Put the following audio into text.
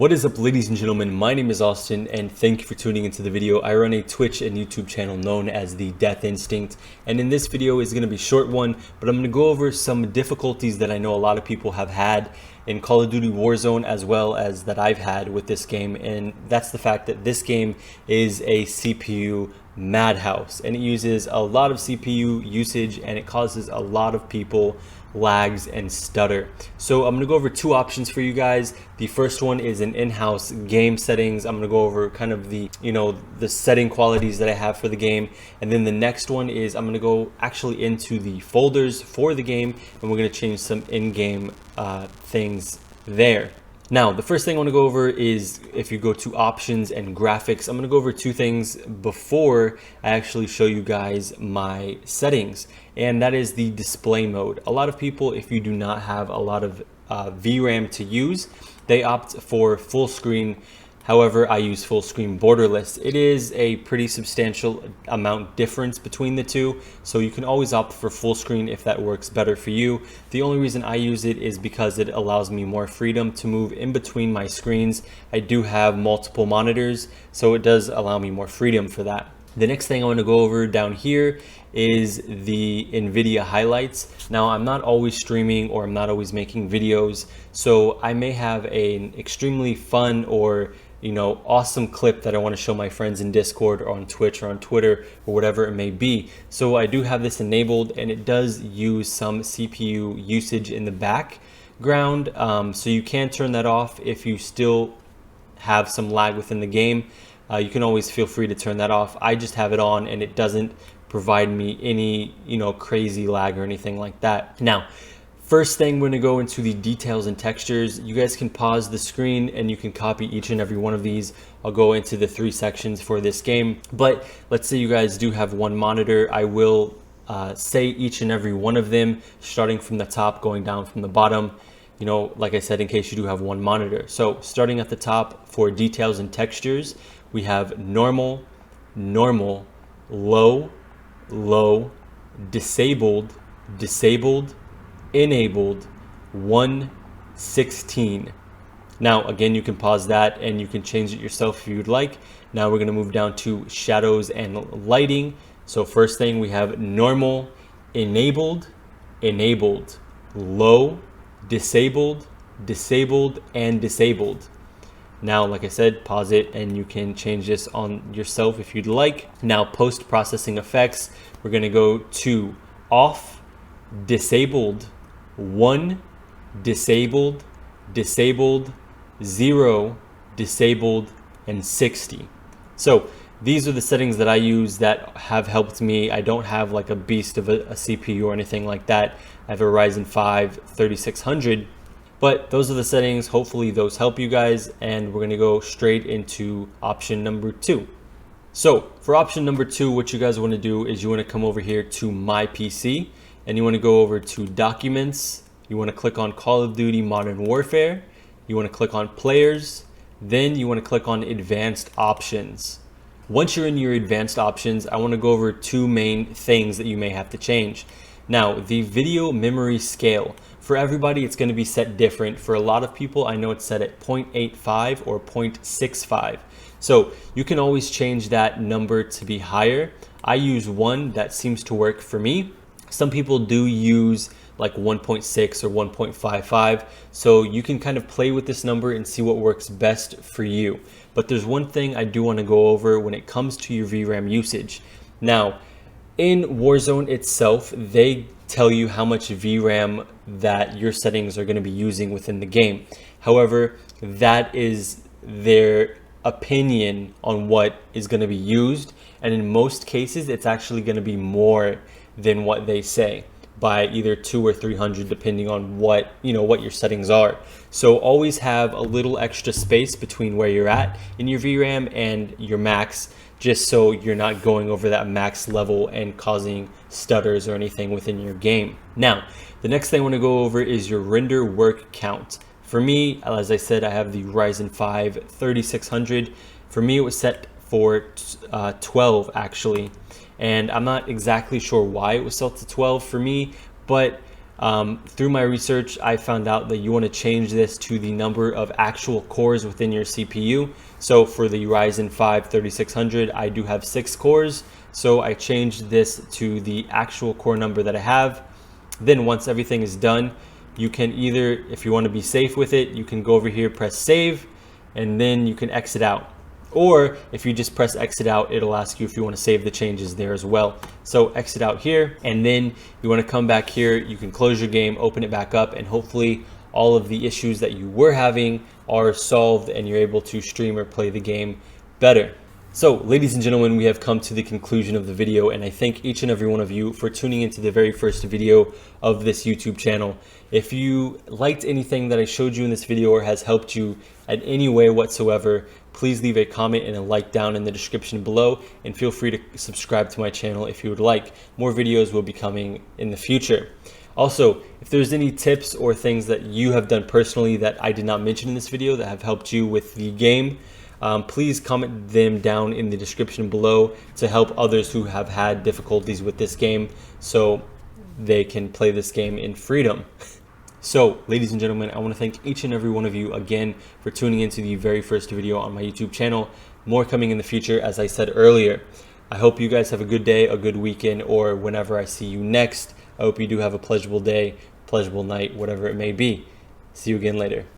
What is up, ladies and gentlemen? My name is Austin and thank you for tuning into the video. I run a Twitch and YouTube channel known as the Death Instinct, and in this video is going to be a short one, but I'm going to go over some difficulties that I know a lot of people have had in Call of Duty Warzone, as well as that I've had with this game. And that's the fact that this game is a CPU madhouse and it uses a lot of CPU usage and it causes a lot of people lags and stutter. So I'm going to go over two options for you guys. The first one is an in-house game settings. I'm going to go over kind of the the setting qualities that I have for the game, and then the next one is I'm going to go actually into the folders for the game and we're going to change some in-game things there. Now, the first thing I want to go over is if you go to options and graphics. I'm going to go over two things before I actually show you guys my settings, and that is the display mode. A lot of people, if you do not have a lot of VRAM to use, they opt for full screen. However, I use full screen borderless. It is a pretty substantial amount difference between the two, so you can always opt for full screen if that works better for you. The only reason I use it is because it allows me more freedom to move in between my screens. I do have multiple monitors, so it does allow me more freedom for that. The next thing I want to go over down here is the NVIDIA highlights. Now, I'm not always streaming or I'm not always making videos, so I may have an extremely fun or awesome clip that I want to show my friends in Discord or on Twitch or on Twitter or whatever it may be. So I do have this enabled and it does use some CPU usage in the background. So you can turn that off if you still have some lag within the game. You can always feel free to turn that off. I just have it on and it doesn't provide me any crazy lag or anything like that. Now, first thing, we're going to go into the details and textures. You guys can pause the screen and you can copy each and every one of these. I'll go into the three sections for this game, but let's say you guys do have one monitor. I will say each and every one of them, starting from the top, going down from the bottom, like I said, in case you do have one monitor. So starting at the top for details and textures, we have normal, normal, low, low, disabled, disabled, enabled, 116. Now again, you can pause that and you can change it yourself if you'd like. Now we're going to move down to shadows and lighting. So first thing, we have normal, enabled, enabled, low, disabled, disabled, and disabled. Now, like I said, pause it and you can change this on yourself if you'd like. Now, post-processing effects, we're going to go to off, disabled, 1, disabled, disabled, 0, disabled, and 60. So these are the settings that I use that have helped me. I don't have like a beast of a CPU or anything like that. I have a Ryzen 5 3600. But those are the settings. Hopefully those help you guys, and we're going to go straight into option number 2. So for option number 2, what you guys want to do is you want to come over here to My PC and you want to go over to Documents. You want to click on Call of Duty Modern Warfare. You want to click on Players. Then you want to click on Advanced Options. Once you're in your advanced options, I want to go over two main things that you may have to change. Now, the video memory scale. For everybody, it's going to be set different. For a lot of people, I know it's set at 0.85 or 0.65. So you can always change that number to be higher. I use one that seems to work for me. Some people do use like 1.6 or 1.55. So you can kind of play with this number and see what works best for you. But there's one thing I do want to go over when it comes to your VRAM usage. Now, in Warzone itself, they tell you how much VRAM that your settings are going to be using within the game. However, that is their opinion on what is going to be used, and in most cases it's actually going to be more than what they say by either 200 or 300 depending on what your settings are. So always have a little extra space between where you're at in your VRAM and your max, just so you're not going over that max level and causing stutters or anything within your game. Now, the next thing I want to go over is your render work count. For me, as I said, I have the Ryzen 5 3600. For me, it was set for 12 actually, and I'm not exactly sure why it was set to 12 for me, but Through my research, I found out that you want to change this to the number of actual cores within your CPU. So for the Ryzen 5 3600, I do have 6 cores. So I changed this to the actual core number that I have. Then once everything is done, you can either, if you want to be safe with it, you can go over here, press save, and then you can exit out. Or if you just press exit out, it'll ask you if you want to save the changes there as well. So exit out here, and then you want to come back here. You can close your game, open it back up, and hopefully all of the issues that you were having are solved and you're able to stream or play the game better. So ladies and gentlemen, we have come to the conclusion of the video, and I thank each and every one of you for tuning into the very first video of this YouTube channel. If you liked anything that I showed you in this video or has helped you in any way whatsoever, please leave a comment and a like down in the description below, and feel free to subscribe to my channel if you would like. More videos will be coming in the future. Also, if there's any tips or things that you have done personally that I did not mention in this video that have helped you with the game, please comment them down in the description below to help others who have had difficulties with this game so they can play this game in freedom. So, ladies and gentlemen, I want to thank each and every one of you again for tuning into the very first video on my YouTube channel. More coming in the future, as I said earlier. I hope you guys have a good day, a good weekend, or whenever I see you next. I hope you do have a pleasurable day, pleasurable night, whatever it may be. See you again later.